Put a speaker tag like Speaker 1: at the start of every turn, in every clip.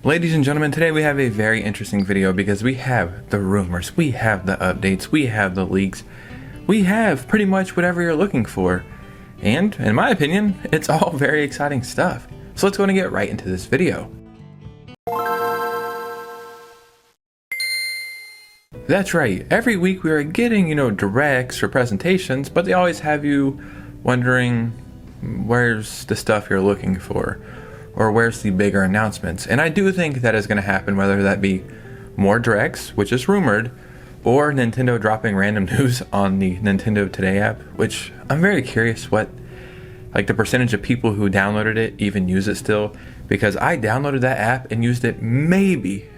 Speaker 1: Ladies and gentlemen, today we have a very interesting video because we have the rumors, we have the updates, we have the leaks, we have pretty much whatever you're looking for. And in my opinion, it's all very exciting stuff. So let's go and get right into this video. That's right, every week we are getting, directs or presentations, but they always have you wondering where's the stuff you're looking for, or where's the bigger announcements. And I do think that is going to happen, whether that be more directs, which is rumored, or Nintendo dropping random news on the Nintendo Today app, which I'm very curious what, the percentage of people who downloaded it even use it still, because I downloaded that app and used it maybe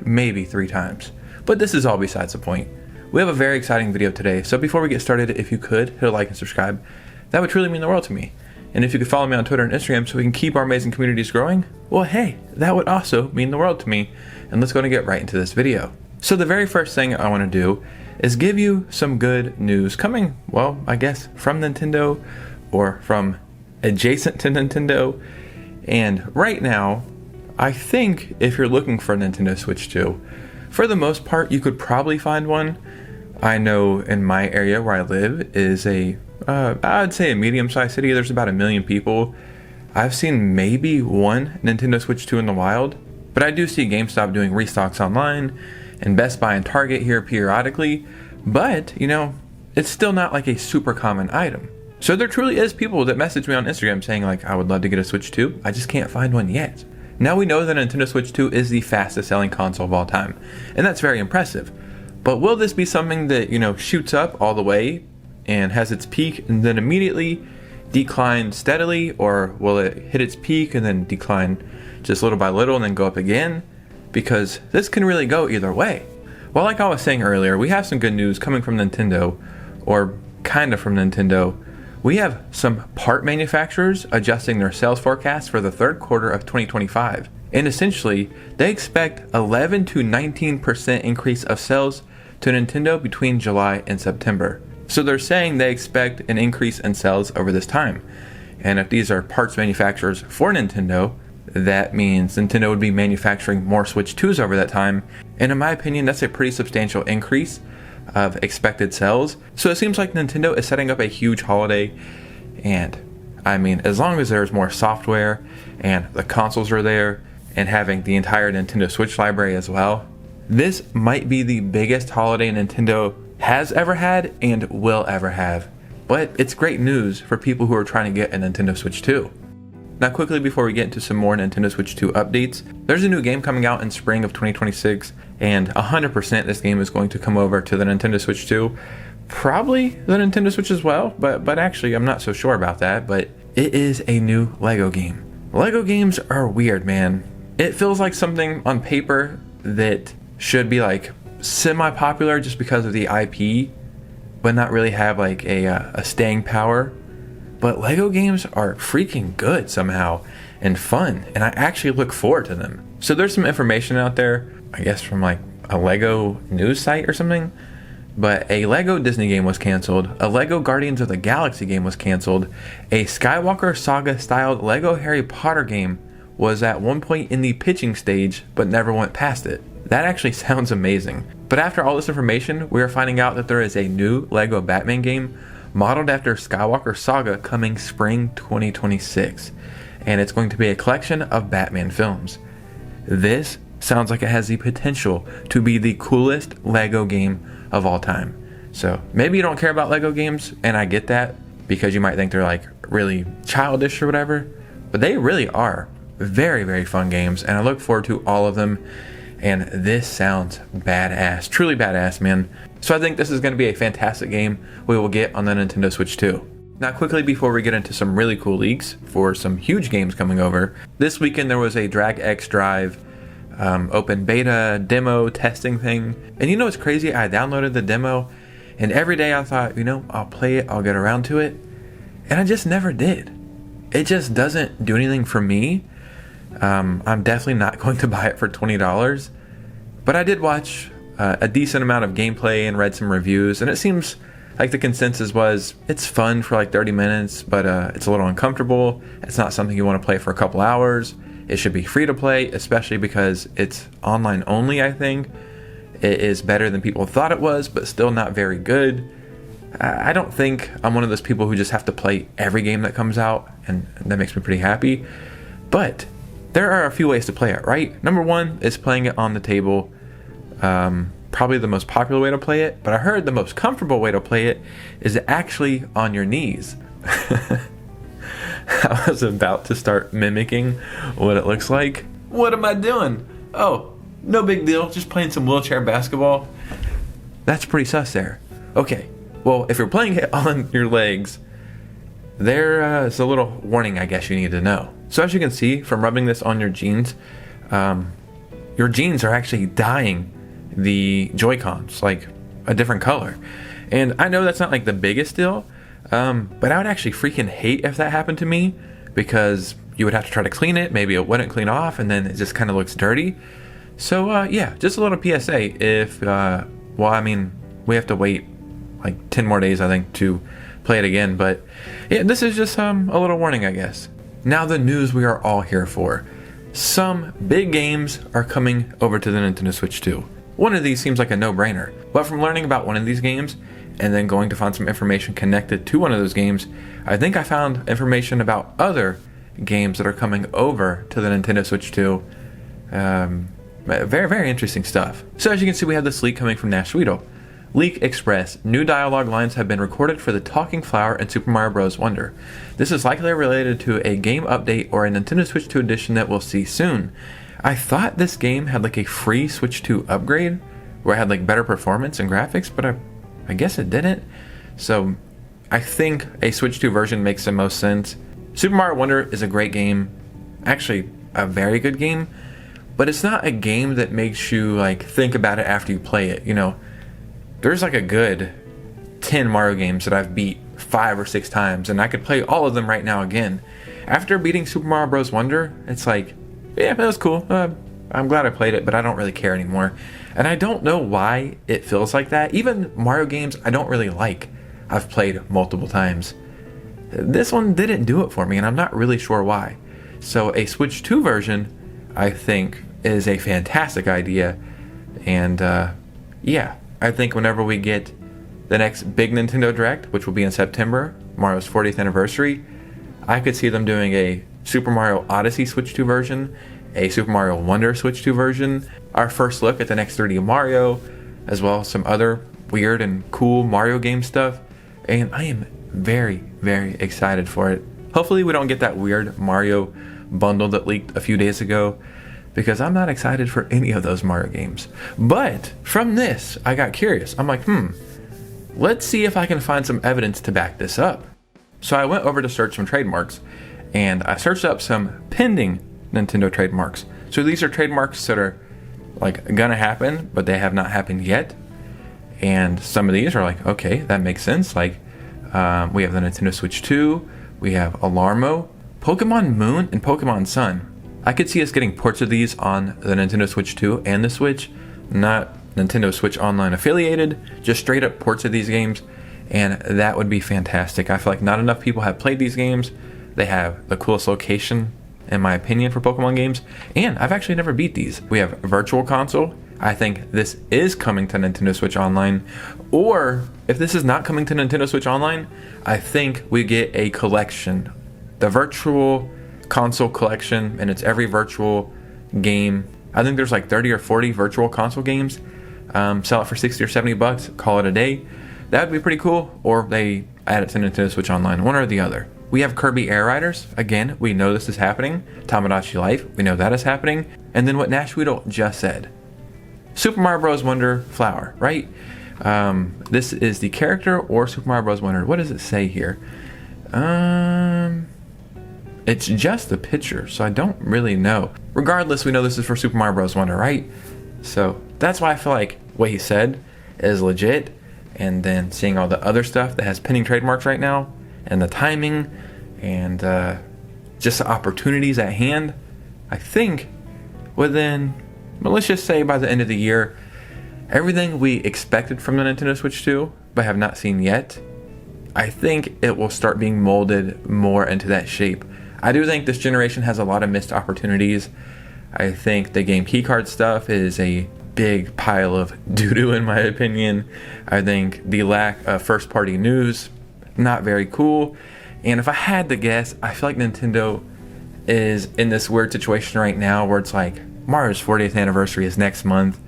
Speaker 1: 3 times. But this is all besides the point. We have a very exciting video today, so before we get started, if you could, hit a like and subscribe. That would truly mean the world to me. And if you could follow me on Twitter and Instagram so we can keep our amazing communities growing, well hey, that would also mean the world to me. And let's go and get right into this video. So the very first thing I want to do is give you some good news coming, well, I guess from Nintendo or from adjacent to Nintendo. And right now, I think if you're looking for a Nintendo Switch 2, for the most part, you could probably find one. I know in my area where I live is I'd say a medium-sized city. There's about 1 million people. I've seen maybe one Nintendo Switch 2 in the wild, but I do see GameStop doing restocks online and Best Buy and Target here periodically, but, it's still not like a super common item. So there truly is people that message me on Instagram saying I would love to get a Switch 2, I just can't find one yet. Now we know that Nintendo Switch 2 is the fastest selling console of all time, and that's very impressive. But will this be something that, shoots up all the way and has its peak and then immediately decline steadily, or will it hit its peak and then decline just little by little and then go up again? Because this can really go either way. Well, like I was saying earlier, we have some good news coming from Nintendo, or kind of from Nintendo. We have some part manufacturers adjusting their sales forecast for the third quarter of 2025. And essentially, they expect 11 to 19% increase of sales to Nintendo between July and September. So they're saying they expect an increase in sales over this time. And if these are parts manufacturers for Nintendo, that means Nintendo would be manufacturing more Switch 2s over that time. And in my opinion, that's a pretty substantial increase of expected sales. So it seems like Nintendo is setting up a huge holiday. And I mean, as long as there's more software and the consoles are there and having the entire Nintendo Switch library as well, this might be the biggest holiday Nintendo has ever had and will ever have. But it's great news for people who are trying to get a Nintendo Switch 2. Now quickly before we get into some more Nintendo Switch 2 updates, there's a new game coming out in spring of 2026, and 100% this game is going to come over to the Nintendo Switch 2. Probably the Nintendo Switch as well, but actually I'm not so sure about that, but it is a new Lego game. Lego games are weird, man. It feels like something on paper that should be semi-popular just because of the IP, but not really have a staying power. But Lego games are freaking good somehow and fun, and I actually look forward to them. So there's some information out there, I guess from a Lego news site or something, but a Lego Disney game was canceled, a Lego Guardians of the Galaxy game was canceled, a Skywalker Saga styled Lego Harry Potter game was at one point in the pitching stage but never went past it. That actually sounds amazing. But after all this information, we are finding out that there is a new Lego Batman game modeled after Skywalker Saga coming spring 2026. And it's going to be a collection of Batman films. This sounds like it has the potential to be the coolest Lego game of all time. So maybe you don't care about Lego games, and I get that, because you might think they're really childish or whatever, but they really are very, very fun games, and I look forward to all of them. And this sounds badass, truly badass, man. So I think this is going to be a fantastic game we will get on the Nintendo Switch 2. Now quickly before we get into some really cool leaks for some huge games coming over, this weekend there was a DragX Drive open beta demo testing thing. And what's crazy? I downloaded the demo, and every day I thought, I'll play it, I'll get around to it. And I just never did. It just doesn't do anything for me. I'm definitely not going to buy it for $20, but I did watch a decent amount of gameplay and read some reviews, and it seems like the consensus was it's fun for 30 minutes, but it's a little uncomfortable. It's not something you want to play for a couple hours, It should be free to play, especially because it's online only, I think. It is better than people thought it was, but still not very good. I don't think I'm one of those people who just have to play every game that comes out, and that makes me pretty happy. But there are a few ways to play it, right? Number one is playing it on the table. Probably the most popular way to play it, but I heard the most comfortable way to play it is actually on your knees. I was about to start mimicking what it looks like. What am I doing? Oh, no big deal, just playing some wheelchair basketball. That's pretty sus there. Okay, well, if you're playing it on your legs, there is a little warning I guess you need to know. So as you can see from rubbing this on your jeans are actually dyeing the Joy-Cons like a different color. And I know that's not like the biggest deal, but I would actually freaking hate if that happened to me, because you would have to try to clean it, maybe it wouldn't clean off, and then it just kind of looks dirty. So yeah, just a little PSA. If well, I mean, we have to wait like 10 more days I think to play it again, but yeah, this is just a little warning I guess. Now the news we are all here for. Some big games are coming over to the Nintendo Switch 2. One of these seems like a no-brainer, but from learning about one of these games and then going to find some information connected to one of those games, I think I found information about other games that are coming over to the Nintendo Switch 2. Very, very interesting stuff. So as you can see, we have this leak coming from Nashweedle. Leak Express. New dialogue lines have been recorded for the Talking Flower and Super Mario Bros. Wonder. This is likely related to a game update or a Nintendo Switch 2 edition that we'll see soon. I thought this game had like a free Switch 2 upgrade where it had like better performance and graphics, but I guess it didn't. So I think a Switch 2 version makes the most sense. Super Mario Wonder is a great game, actually a very good game, but it's not a game that makes you like think about it after you play it. You know, there's like a good 10 Mario games that I've beat 5 or 6 times, and I could play all of them right now again. After beating Super Mario Bros. Wonder, it's like, yeah, that was cool. I'm glad I played it, but I don't really care anymore. And I don't know why it feels like that. Even Mario games I don't really like, I've played multiple times. This one didn't do it for me, and I'm not really sure why. So a Switch 2 version, I think, is a fantastic idea. And yeah, I think whenever we get the next big Nintendo Direct, which will be in September, Mario's 40th anniversary, I could see them doing a Super Mario Odyssey Switch 2 version, a Super Mario Wonder Switch 2 version, our first look at the next 3D Mario, as well as some other weird and cool Mario game stuff, and I am very, very excited for it. Hopefully we don't get that weird Mario bundle that leaked a few days ago, because I'm not excited for any of those Mario games. But from this, I got curious. I'm like, let's see if I can find some evidence to back this up. So I went over to search some trademarks, and I searched up some pending Nintendo trademarks. So these are trademarks that are like gonna happen, but they have not happened yet. And some of these are like, okay, that makes sense. Like we have the Nintendo Switch 2, we have Alarmo, Pokemon Moon, and Pokemon Sun. I could see us getting ports of these on the Nintendo Switch 2 and the Switch, not Nintendo Switch Online affiliated, just straight up ports of these games, and that would be fantastic. I feel like not enough people have played these games. They have the coolest location, in my opinion, for Pokemon games, and I've actually never beat these. We have Virtual Console. I think this is coming to Nintendo Switch Online, or if this is not coming to Nintendo Switch Online, I think we get a collection, the Virtual Console collection, and it's every virtual game. I think there's like 30 or 40 Virtual Console games. Sell it for 60 or 70 bucks, call it a day. That would be pretty cool, or they add it to Nintendo Switch Online, one or the other. We have Kirby Air Riders. Again, we know this is happening. Tamagotchi Life, we know that is happening. And then what Nashweedle just said. Super Mario Bros. Wonder Flower, right? This is the character or Super Mario Bros. Wonder. What does it say here? It's just the picture, so I don't really know. Regardless, we know this is for Super Mario Bros. Wonder, right? So that's why I feel like what he said is legit. And then seeing all the other stuff that has pending trademarks right now, and the timing, and just the opportunities at hand, I think within, well, let's just say by the end of the year, everything we expected from the Nintendo Switch 2, but have not seen yet, I think it will start being molded more into that shape. I do think this generation has a lot of missed opportunities. I think the game keycard stuff is a big pile of doo-doo in my opinion. I think the lack of first-party news, not very cool. And if I had to guess, I feel like Nintendo is in this weird situation right now where it's like Mario's 40th anniversary is next month.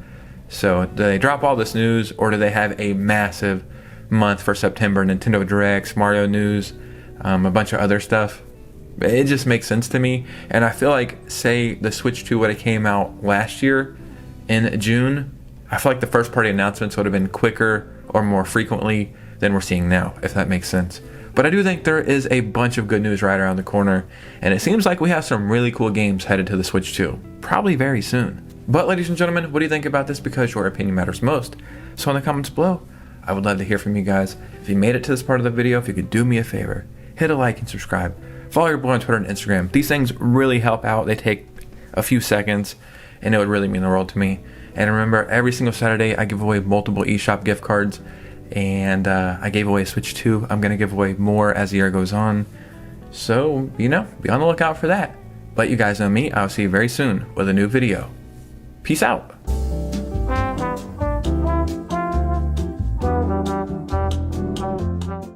Speaker 1: So do they drop all this news, or do they have a massive month for September? Nintendo Directs, Mario news, a bunch of other stuff. It just makes sense to me. And I feel like, say the Switch 2 would have came out last year in June, I feel like the first party announcements would have been quicker or more frequently than we're seeing now, if that makes sense. But I do think there is a bunch of good news right around the corner, and it seems like we have some really cool games headed to the Switch 2, probably very soon. But ladies and gentlemen, what do you think about this? Because your opinion matters most. So in the comments below, I would love to hear from you guys. If you made it to this part of the video, if you could do me a favor, hit a like and subscribe. Follow your boy on Twitter and Instagram. These things really help out. They take a few seconds, and it would really mean the world to me. And remember, every single Saturday, I give away multiple eShop gift cards. And I gave away a Switch 2. I'm going to give away more as the year goes on. So, be on the lookout for that. But you guys know me. I'll see you very soon with a new video. Peace out.